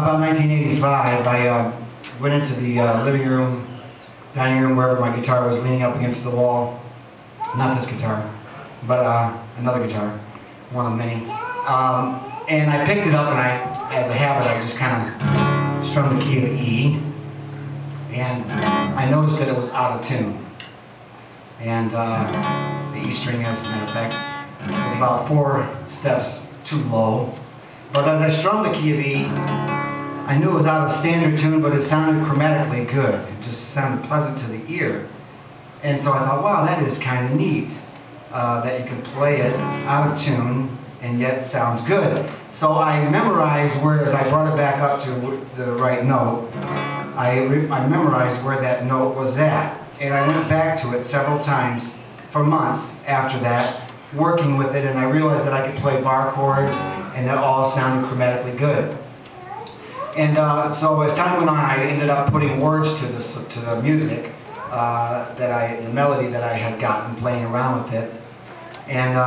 About 1985, I went into the living room, dining room, wherever my guitar was, leaning up against the wall. Not this guitar, but another guitar, one of many. And I picked it up, and as a habit, I just kind of strummed the key of E. And I noticed that it was out of tune. And the E string, as a matter of fact, was about 4 steps too low. But as I strummed the key of E, I knew it was out of standard tune, but it sounded chromatically good. It just sounded pleasant to the ear. And so I thought, wow, that is kind of neat, that you can play it out of tune and yet sounds good. So I memorized as I brought it back up to the right note, I memorized where that note was at. And I went back to it several times for months after that, working with it, and I realized that I could play bar chords and that all sounded chromatically good. And so as time went on, I ended up putting words to the music, the melody that I had gotten, playing around with it. And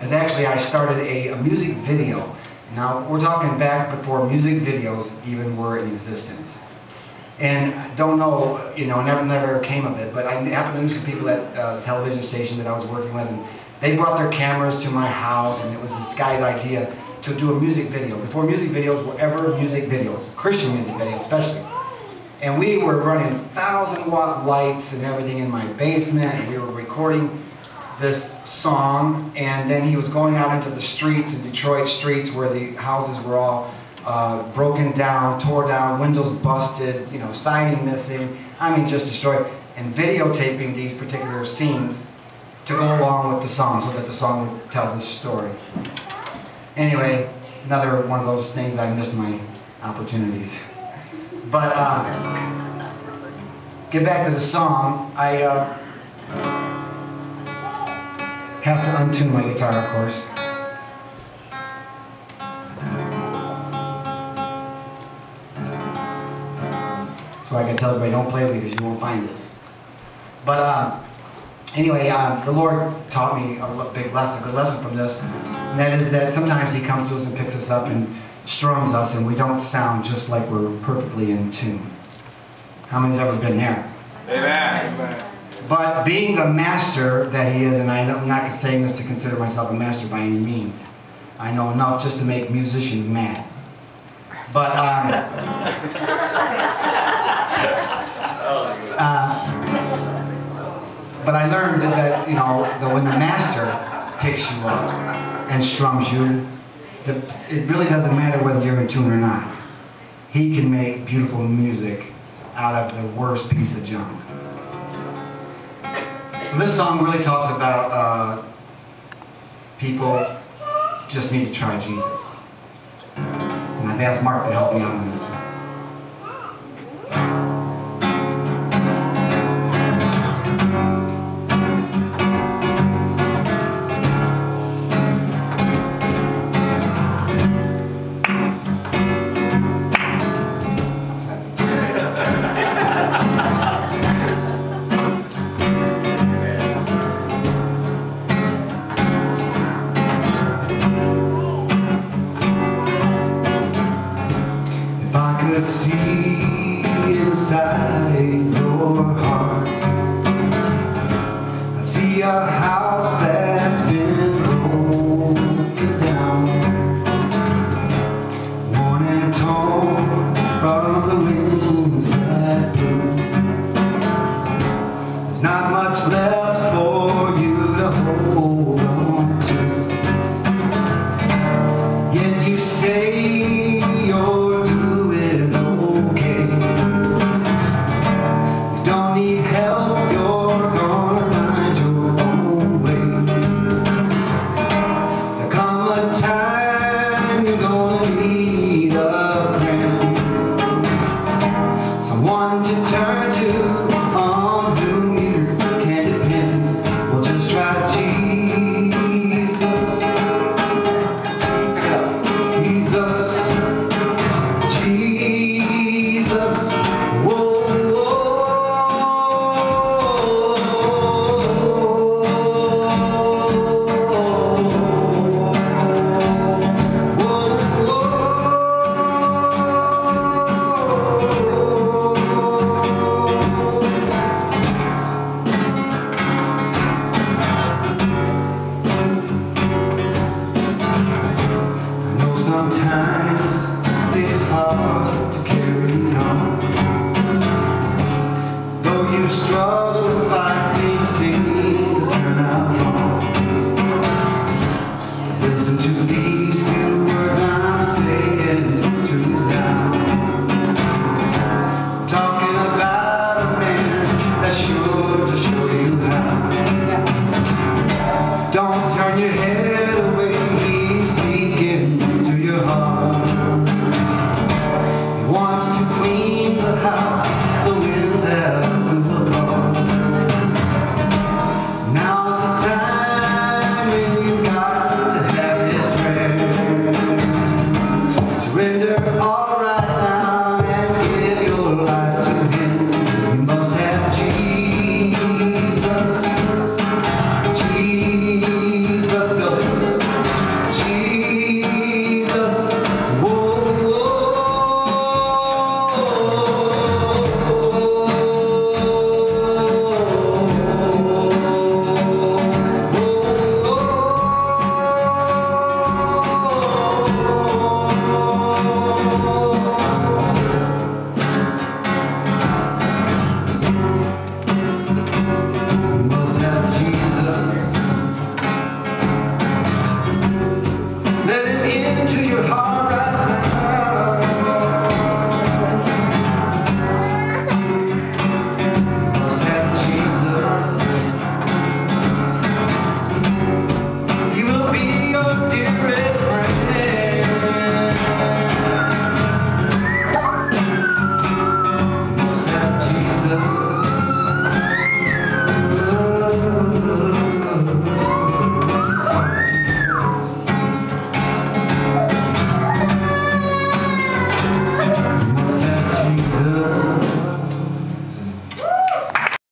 as actually I started a music video. Now we're talking back before music videos even were in existence. And I don't know, never came of it, but I happened to know some people at the television station that I was working with, and they brought their cameras to my house, and it was this guy's idea to do a music video. Before music videos were ever music videos, Christian music videos especially. And we were running 1,000-watt lights and everything in my basement, and we were recording this song, and then he was going out into the streets, in Detroit streets, where the houses were all broken down, tore down, windows busted, siding missing, I mean just destroyed, and videotaping these particular scenes to go along with the song so that the song would tell this story. Anyway, another one of those things I missed my opportunities. But get back to the song, I have to untune my guitar, of course. So I can tell everybody, don't play with me because you won't find this. But anyway, the Lord taught me a good lesson from this, and that is that sometimes He comes to us and picks us up and strums us, and we don't sound just like we're perfectly in tune. How many's ever been there? Amen. But being the master that He is, and I'm not saying this to consider myself a master by any means. I know enough just to make musicians mad. But but I learned that when the master picks you up and strums you, it really doesn't matter whether you're in tune or not. He can make beautiful music out of the worst piece of junk. So this song really talks about people just need to try Jesus. And I've asked Mark to help me out on this. Could see inside your heart, I'd see a house that